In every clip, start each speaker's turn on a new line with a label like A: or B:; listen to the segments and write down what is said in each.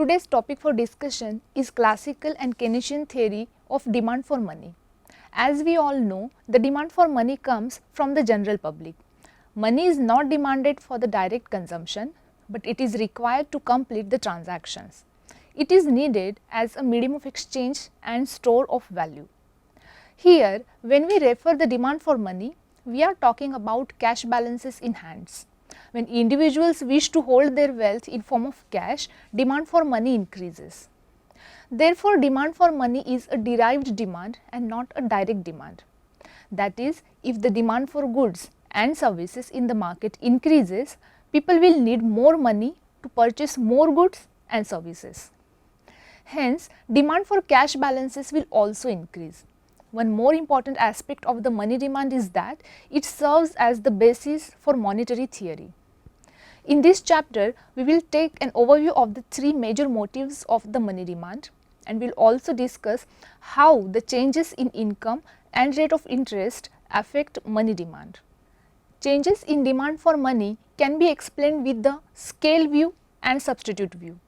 A: Today's topic for discussion is classical and Keynesian theory of demand for money. As we all know, the demand for money comes from the general public. Money is not demanded for the direct consumption, but it is required to complete the transactions. It is needed as a medium of exchange and store of value. Here, when we refer the demand for money, we are talking about cash balances in hands. When individuals wish to hold their wealth in form of cash, demand for money increases. Therefore, demand for money is a derived demand and not a direct demand. That is, if the demand for goods and services in the market increases, people will need more money to purchase more goods and services. Hence, demand for cash balances will also increase. One more important aspect of the money demand is that it serves as the basis for monetary theory. In this chapter, we will take an overview of the three major motives of the money demand, and we will also discuss how the changes in income and rate of interest affect money demand. Changes in demand for money can be explained with the scale view and substitute view.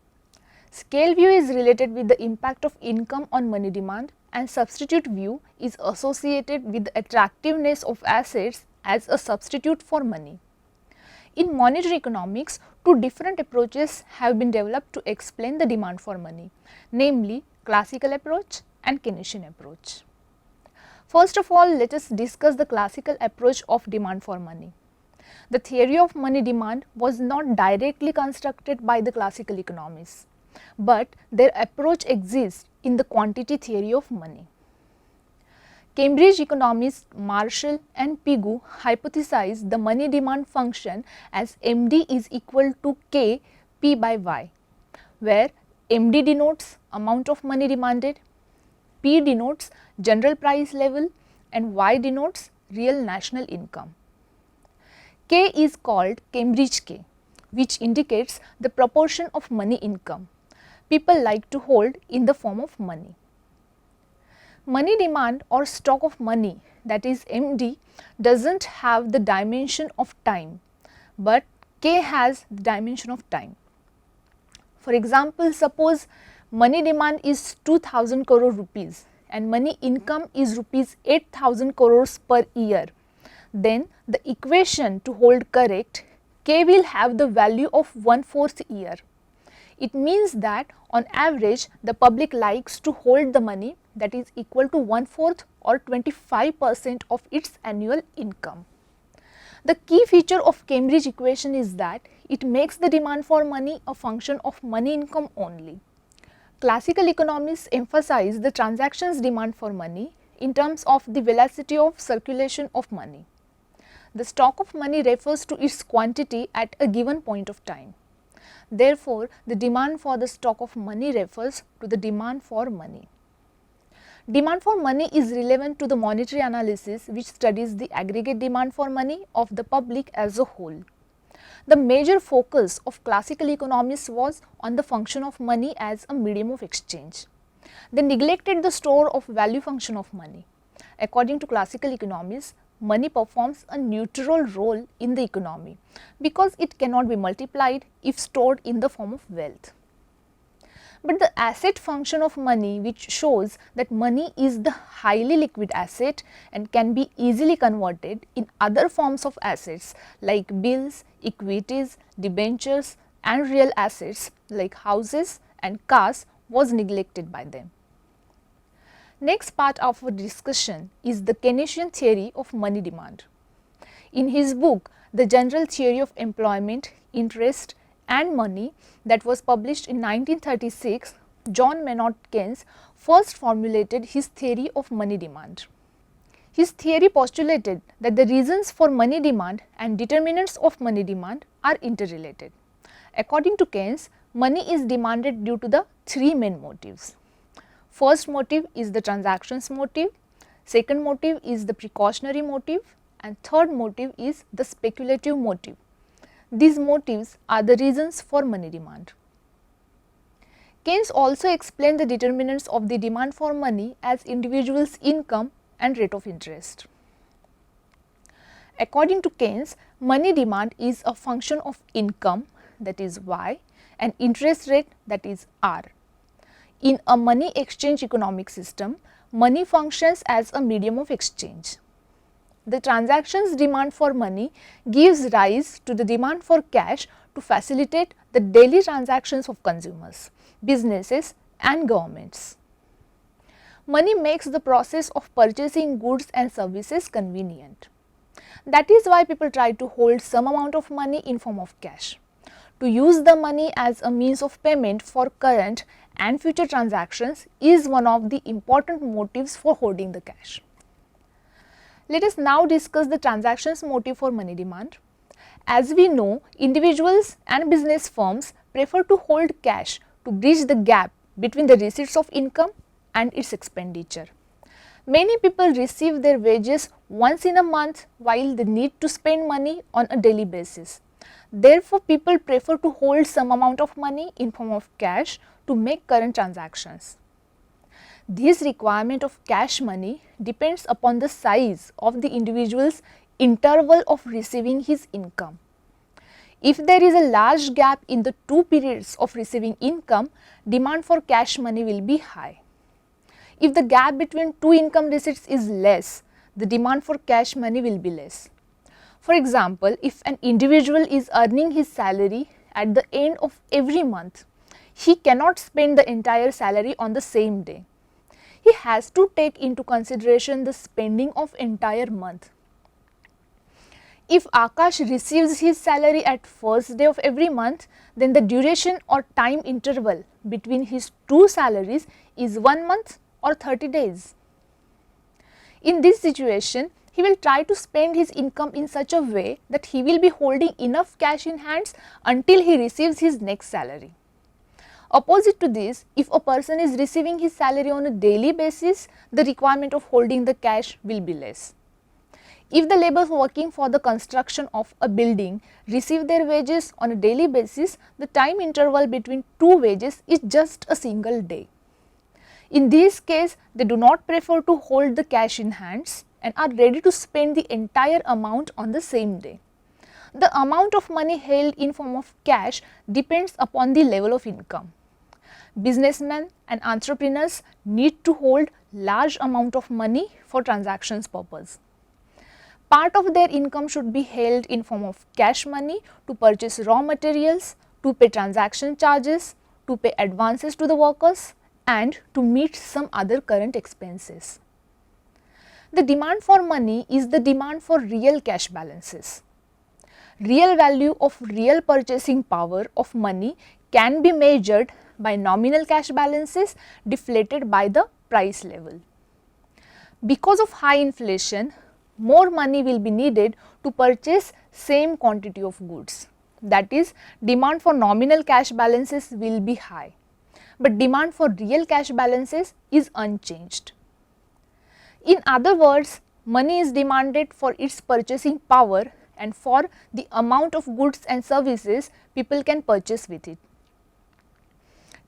A: Scale view is related with the impact of income on money demand, and substitute view is associated with the attractiveness of assets as a substitute for money. In monetary economics, two different approaches have been developed to explain the demand for money, namely classical approach and Keynesian approach. First of all, let us discuss the classical approach of demand for money. The theory of money demand was not directly constructed by the classical economists, but their approach exists in the quantity theory of money. Cambridge economists Marshall and Pigou hypothesized the money demand function as MD is equal to K P by Y, where MD denotes amount of money demanded, P denotes general price level, and Y denotes real national income. K is called Cambridge K, which indicates the proportion of money income people like to hold in the form of money. Money demand or stock of money, that is MD, does not have the dimension of time, but K has the dimension of time. For example, suppose money demand is 2000 crore rupees and money income is rupees 8000 crores per year. Then the equation to hold correct, K will have the value of 1/4 year. It means that on average the public likes to hold the money that is equal to 1/4 or 25% of its annual income. The key feature of Cambridge equation is that it makes the demand for money a function of money income only. Classical economists emphasize the transactions demand for money in terms of the velocity of circulation of money. The stock of money refers to its quantity at a given point of time. Therefore, the demand for the stock of money refers to the demand for money. Demand for money is relevant to the monetary analysis which studies the aggregate demand for money of the public as a whole. The major focus of classical economists was on the function of money as a medium of exchange. They neglected the store of value function of money. According to classical economists, money performs a neutral role in the economy because it cannot be multiplied if stored in the form of wealth. But the asset function of money, which shows that money is the highly liquid asset and can be easily converted in other forms of assets like bills, equities, debentures and real assets like houses and cars, was neglected by them. Next part of our discussion is the Keynesian theory of money demand. In his book, The General Theory of Employment, Interest and Money, that was published in 1936, John Maynard Keynes first formulated his theory of money demand. His theory postulated that the reasons for money demand and determinants of money demand are interrelated. According to Keynes, money is demanded due to the three main motives. First motive is the transactions motive, second motive is the precautionary motive, and third motive is the speculative motive. These motives are the reasons for money demand. Keynes also explained the determinants of the demand for money as individuals' income and rate of interest. According to Keynes, money demand is a function of income, that is Y, an interest rate, that is R. In a money exchange economic system, money functions as a medium of exchange. The transactions demand for money gives rise to the demand for cash to facilitate the daily transactions of consumers, businesses and governments. Money makes the process of purchasing goods and services convenient. That is why people try to hold some amount of money in form of cash. To use the money as a means of payment for current and future transactions is one of the important motives for holding the cash. Let us now discuss the transactions motive for money demand. As we know, individuals and business firms prefer to hold cash to bridge the gap between the receipts of income and its expenditure. Many people receive their wages once in a month while they need to spend money on a daily basis. Therefore, people prefer to hold some amount of money in form of cash to make current transactions. This requirement of cash money depends upon the size of the individual's interval of receiving his income. If there is a large gap in the two periods of receiving income, demand for cash money will be high. If the gap between two income receipts is less, the demand for cash money will be less. For example, if an individual is earning his salary at the end of every month, he cannot spend the entire salary on the same day. He has to take into consideration the spending of entire month. If Akash receives his salary at first day of every month, then the duration or time interval between his two salaries is 1 month or 30 days. In this situation, he will try to spend his income in such a way that he will be holding enough cash in hands until he receives his next salary. Opposite to this, if a person is receiving his salary on a daily basis, the requirement of holding the cash will be less. If the laborers working for the construction of a building receive their wages on a daily basis, the time interval between two wages is just a single day. In this case, they do not prefer to hold the cash in hands and are ready to spend the entire amount on the same day. The amount of money held in form of cash depends upon the level of income. Businessmen and entrepreneurs need to hold large amount of money for transactions purpose. Part of their income should be held in form of cash money to purchase raw materials, to pay transaction charges, to pay advances to the workers, and to meet some other current expenses. The demand for money is the demand for real cash balances. Real value of real purchasing power of money can be measured by nominal cash balances deflated by the price level. Because of high inflation, more money will be needed to purchase same quantity of goods. That is, demand for nominal cash balances will be high, but demand for real cash balances is unchanged. In other words, money is demanded for its purchasing power and for the amount of goods and services people can purchase with it.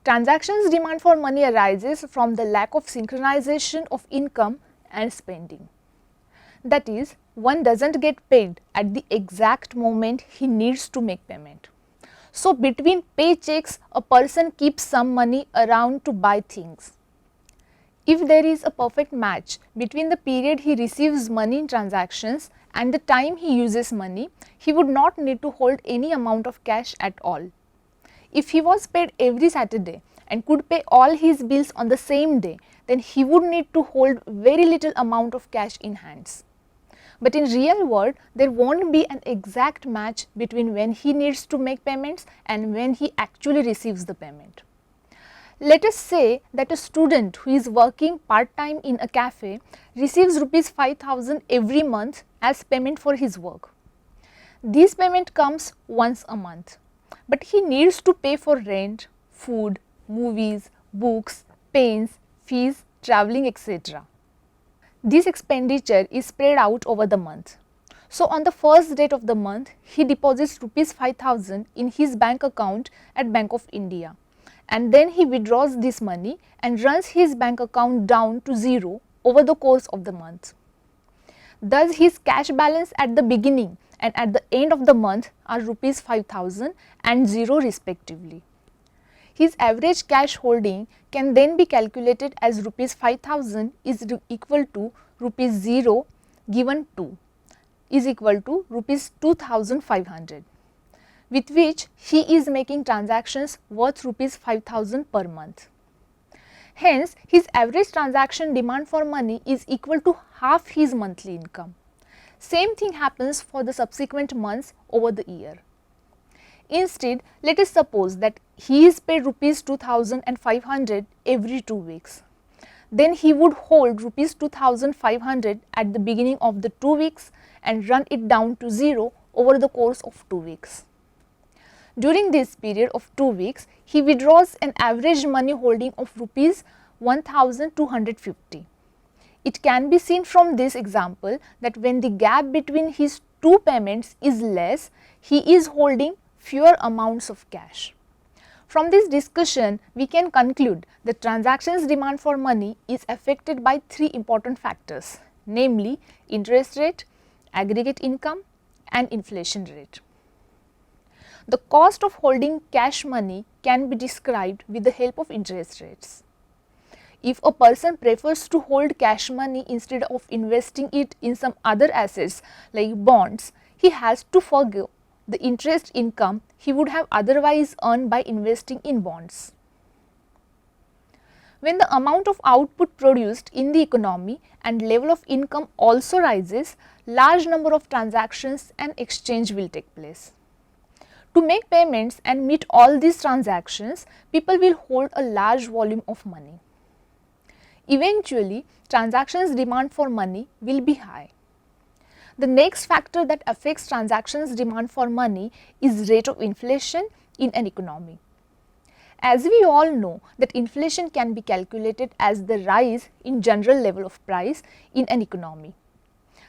A: Transactions demand for money arises from the lack of synchronization of income and spending. That is, one does not get paid at the exact moment he needs to make payment. So, between paychecks, a person keeps some money around to buy things. If there is a perfect match between the period he receives money in transactions and the time he uses money, he would not need to hold any amount of cash at all. If he was paid every Saturday and could pay all his bills on the same day, then he would need to hold very little amount of cash in hands. But in real world, there won't be an exact match between when he needs to make payments and when he actually receives the payment. Let us say that a student who is working part-time in a cafe receives rupees 5,000 every month as payment for his work. This payment comes once a month, but he needs to pay for rent, food, movies, books, pens, fees, travelling, etc. This expenditure is spread out over the month. So, on the first date of the month, he deposits rupees 5,000 in his bank account at Bank of India, and then he withdraws this money and runs his bank account down to zero over the course of the month. Thus, his cash balance at the beginning and at the end of the month are rupees 5,000 and 0 respectively. his average cash holding can then be calculated as rupees 5000 is equal to rupees 0 given 2 is equal to rupees 2500, with which he is making transactions worth rupees 5000 per month. Hence, his average transaction demand for money is equal to half his monthly income. Same thing happens for the subsequent months over the year. Instead, let us suppose that he is paid rupees 2500 every 2 weeks. Then he would hold rupees 2500 at the beginning of the 2 weeks and run it down to 0 over the course of 2 weeks. During this period of 2 weeks, he withdraws an average money holding of rupees 1250. It can be seen from this example that when the gap between his two payments is less, he is holding fewer amounts of cash. From this discussion, we can conclude that transactions demand for money is affected by three important factors, namely interest rate, aggregate income and inflation rate. The cost of holding cash money can be described with the help of interest rates. If a person prefers to hold cash money instead of investing it in some other assets like bonds, he has to forgo the interest income he would have otherwise earned by investing in bonds. When the amount of output produced in the economy and level of income also rises, large number of transactions and exchange will take place. To make payments and meet all these transactions, people will hold a large volume of money. Eventually, transactions demand for money will be high. The next factor that affects transactions demand for money is rate of inflation in an economy. As we all know that inflation can be calculated as the rise in general level of price in an economy.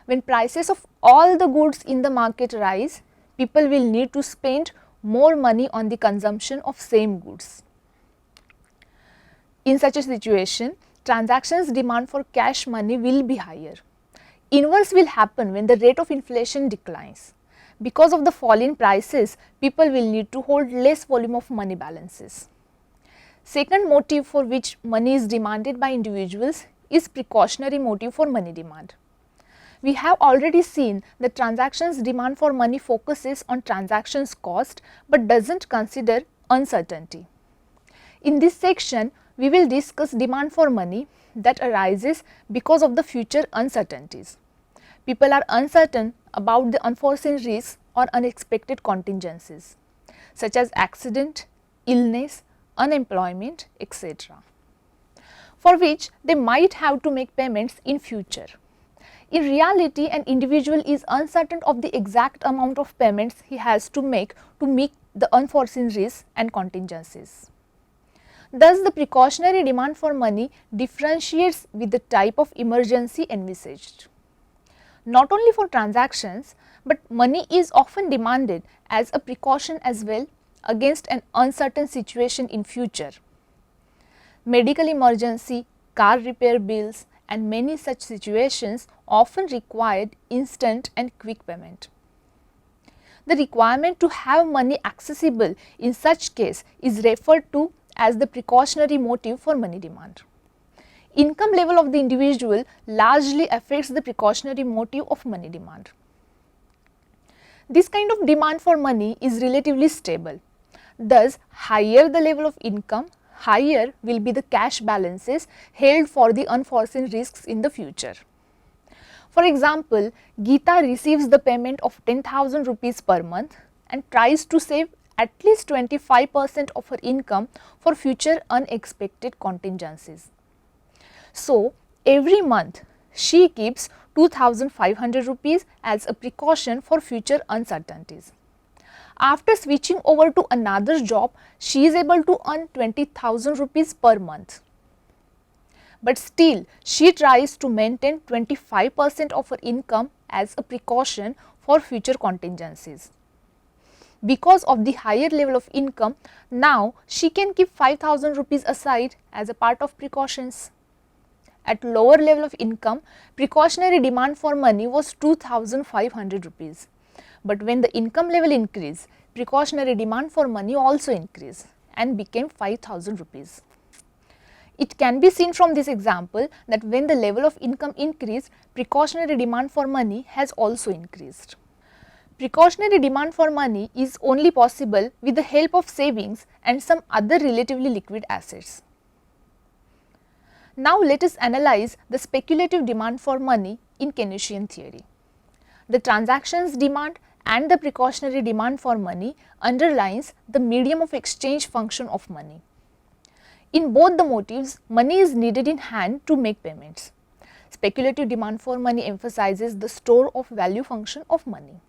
A: When prices of all the goods in the market rise, people will need to spend more money on the consumption of same goods. In such a situation, transactions demand for cash money will be higher. Inverse will happen when the rate of inflation declines. Because of the fall in prices, people will need to hold less volume of money balances. Second motive for which money is demanded by individuals is precautionary motive for money demand. We have already seen that transactions demand for money focuses on transactions cost but does not consider uncertainty. In this section, we will discuss demand for money that arises because of the future uncertainties. People are uncertain about the unforeseen risks or unexpected contingencies such as accident, illness, unemployment, etc., for which they might have to make payments in future. In reality, an individual is uncertain of the exact amount of payments he has to make to meet the unforeseen risks and contingencies. Thus, the precautionary demand for money differentiates with the type of emergency envisaged. Not only for transactions, but money is often demanded as a precaution as well against an uncertain situation in future. Medical emergency, car repair bills and many such situations often required instant and quick payment. The requirement to have money accessible in such case is referred to as the precautionary motive for money demand. Income level of the individual largely affects the precautionary motive of money demand. This kind of demand for money is relatively stable. Thus, higher the level of income, higher will be the cash balances held for the unforeseen risks in the future. For example, Geeta receives the payment of 10,000 rupees per month and tries to save at least 25% of her income for future unexpected contingencies. So, every month she keeps 2,500 rupees as a precaution for future uncertainties. After switching over to another job, she is able to earn 20,000 rupees per month. But still, she tries to maintain 25% of her income as a precaution for future contingencies. Because of the higher level of income, now she can keep 5,000 rupees aside as a part of precautions. At lower level of income, precautionary demand for money was 2,500 rupees. But when the income level increased, precautionary demand for money also increased. and became 5,000 rupees. It can be seen from this example that when the level of income increased, precautionary demand for money has also increased. Precautionary demand for money is only possible with the help of savings and some other relatively liquid assets. Now let us analyze the speculative demand for money in Keynesian theory. The transactions demand and the precautionary demand for money underlines the medium of exchange function of money. In both the motives, money is needed in hand to make payments. Speculative demand for money emphasizes the store of value function of money.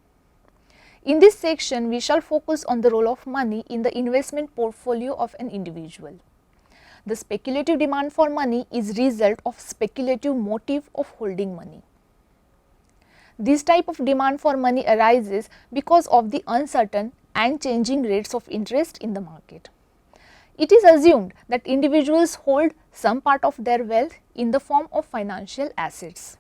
A: In this section, we shall focus on the role of money in the investment portfolio of an individual. The speculative demand for money is result of speculative motive of holding money. This type of demand for money arises because of the uncertain and changing rates of interest in the market. It is assumed that individuals hold some part of their wealth in the form of financial assets.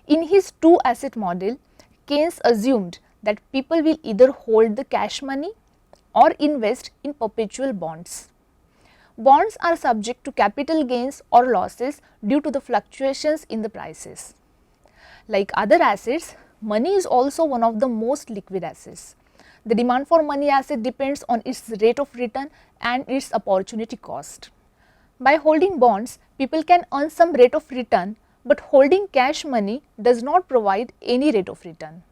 A: In his two-asset model, Keynes assumed that people will either hold the cash money or invest in perpetual bonds. Bonds are subject to capital gains or losses due to the fluctuations in the prices. Like other assets, money is also one of the most liquid assets. The demand for money asset depends on its rate of return and its opportunity cost. By holding bonds, people can earn some rate of return, but holding cash money does not provide any rate of return.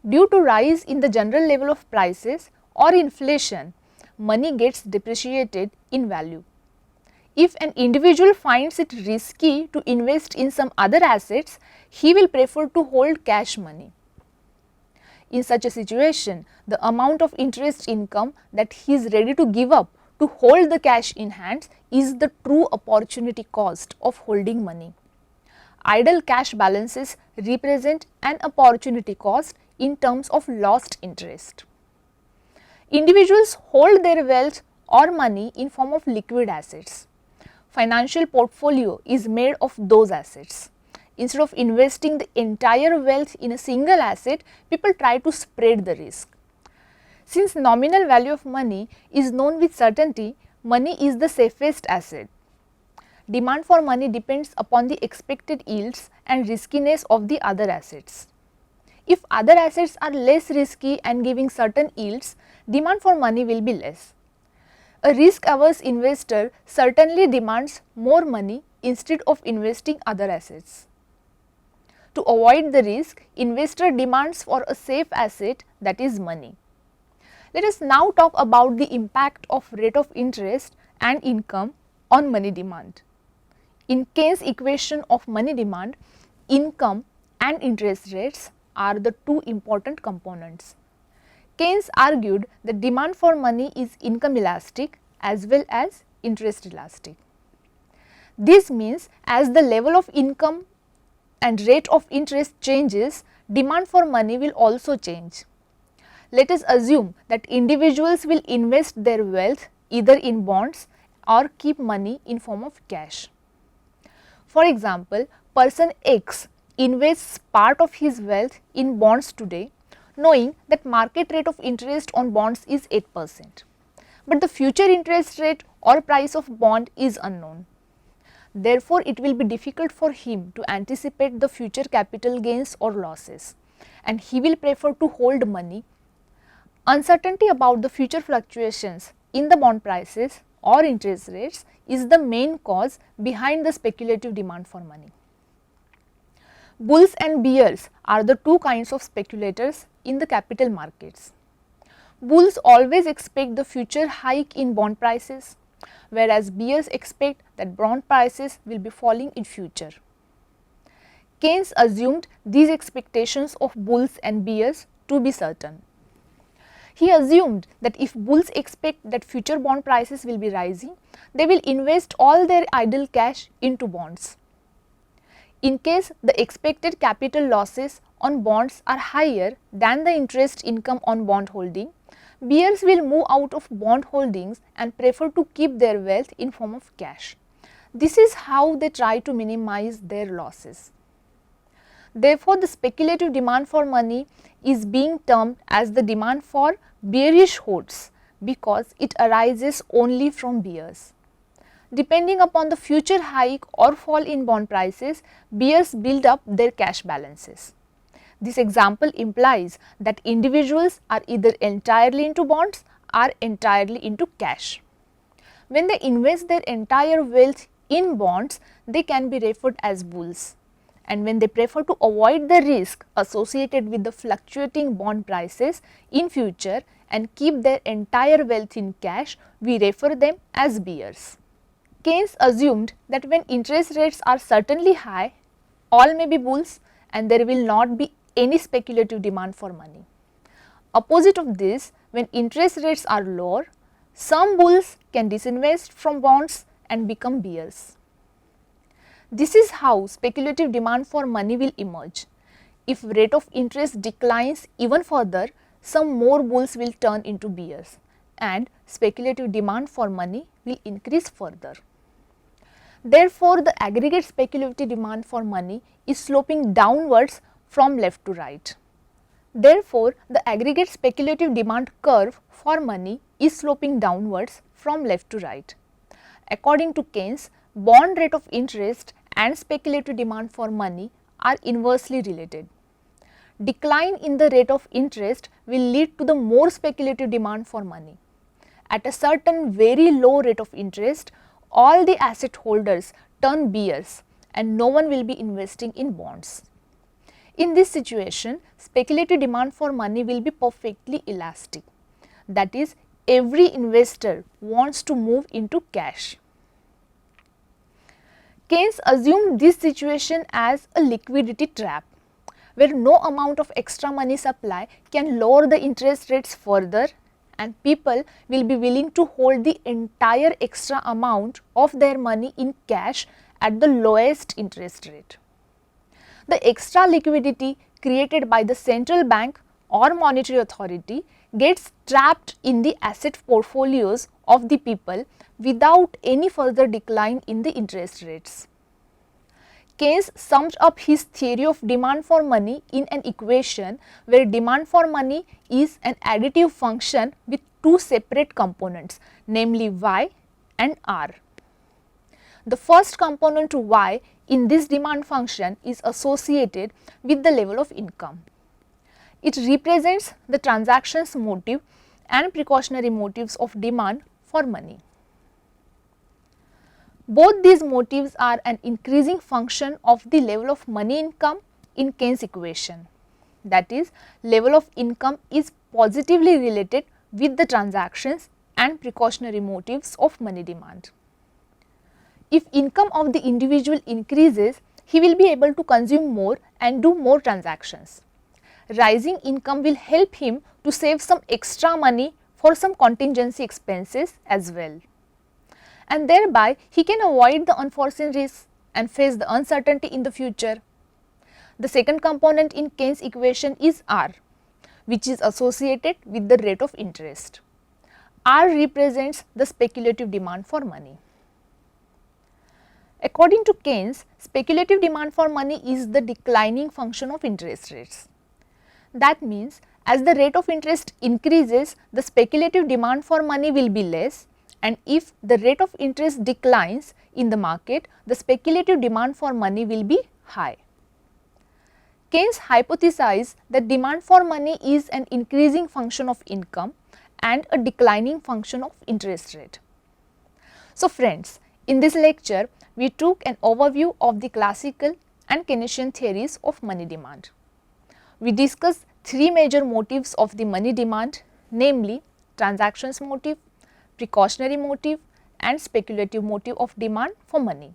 A: Due to rise in the general level of prices or inflation, money gets depreciated in value. If an individual finds it risky to invest in some other assets, he will prefer to hold cash money. In such a situation, the amount of interest income that he is ready to give up to hold the cash in hands is the true opportunity cost of holding money. Idle cash balances represent an opportunity cost in terms of lost interest. Individuals hold their wealth or money in form of liquid assets. Financial portfolio is made of those assets. Instead of investing the entire wealth in a single asset, people try to spread the risk. Since nominal value of money is known with certainty, money is the safest asset. Demand for money depends upon the expected yields and riskiness of the other assets. If other assets are less risky and giving certain yields, demand for money will be less. A risk-averse investor certainly demands more money instead of investing other assets. To avoid the risk, investor demands for a safe asset, that is money. Let us now talk about the impact of rate of interest and income on money demand. In Keynes' equation of money demand, income and interest rates are the two important components. Keynes argued that demand for money is income elastic as well as interest elastic. This means as the level of income and rate of interest changes, demand for money will also change. Let us assume that individuals will invest their wealth either in bonds or keep money in form of cash. For example, person X invests part of his wealth in bonds today, knowing that market rate of interest on bonds is 8%, but the future interest rate or price of bond is unknown. Therefore, it will be difficult for him to anticipate the future capital gains or losses, and he will prefer to hold money. Uncertainty about the future fluctuations in the bond prices or interest rates is the main cause behind the speculative demand for money. Bulls and bears are the two kinds of speculators in the capital markets. Bulls always expect the future hike in bond prices, whereas bears expect that bond prices will be falling in future. Keynes assumed these expectations of bulls and bears to be certain. He assumed that if bulls expect that future bond prices will be rising, they will invest all their idle cash into bonds. In case the expected capital losses on bonds are higher than the interest income on bond holding, bears will move out of bond holdings and prefer to keep their wealth in form of cash. This is how they try to minimize their losses. Therefore, the speculative demand for money is being termed as the demand for bearish hordes, because it arises only from bears. Depending upon the future hike or fall in bond prices, bears build up their cash balances. This example implies that individuals are either entirely into bonds or entirely into cash. When they invest their entire wealth in bonds, they can be referred as bulls. And when they prefer to avoid the risk associated with the fluctuating bond prices in future and keep their entire wealth in cash, we refer them as bears. Keynes assumed that when interest rates are certainly high, all may be bulls and there will not be any speculative demand for money. Opposite of this, when interest rates are lower, some bulls can disinvest from bonds and become bears. This is how speculative demand for money will emerge. If rate of interest declines even further, some more bulls will turn into bears and speculative demand for money will increase further. Therefore, the aggregate speculative demand for money is sloping downwards from left to right. Therefore, the aggregate speculative demand curve for money is sloping downwards from left to right. According to Keynes, bond rate of interest and speculative demand for money are inversely related. Decline in the rate of interest will lead to the more speculative demand for money. At a certain very low rate of interest, all the asset holders turn bears and no one will be investing in bonds. In this situation, speculative demand for money will be perfectly elastic. That is, every investor wants to move into cash. Keynes assumed this situation as a liquidity trap, where no amount of extra money supply can lower the interest rates further and people will be willing to hold the entire extra amount of their money in cash at the lowest interest rate. The extra liquidity created by the central bank or monetary authority gets trapped in the asset portfolios of the people without any further decline in the interest rates. Keynes summed up his theory of demand for money in an equation where demand for money is an additive function with two separate components, namely y and r. The first component to y in this demand function is associated with the level of income. It represents the transactions motive and precautionary motives of demand for money. Both these motives are an increasing function of the level of money income in Keynes equation. That is, level of income is positively related with the transactions and precautionary motives of money demand. If income of the individual increases, he will be able to consume more and do more transactions. Rising income will help him to save some extra money for some contingency expenses as well. And thereby he can avoid the unforeseen risks and face the uncertainty in the future. The second component in Keynes equation is R, which is associated with the rate of interest. R represents the speculative demand for money. According to Keynes, speculative demand for money is the declining function of interest rates. That means, as the rate of interest increases, the speculative demand for money will be less, and if the rate of interest declines in the market, the speculative demand for money will be high. Keynes hypothesized that demand for money is an increasing function of income and a declining function of interest rate. So friends, in this lecture, we took an overview of the classical and Keynesian theories of money demand. We discussed three major motives of the money demand, namely transactions motive, precautionary motive and speculative motive of demand for money.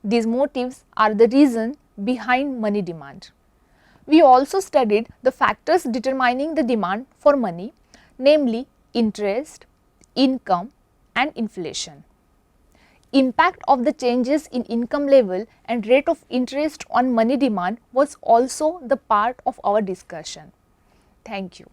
A: These motives are the reason behind money demand. We also studied the factors determining the demand for money, namely interest, income and inflation. Impact of the changes in income level and rate of interest on money demand was also the part of our discussion. Thank you.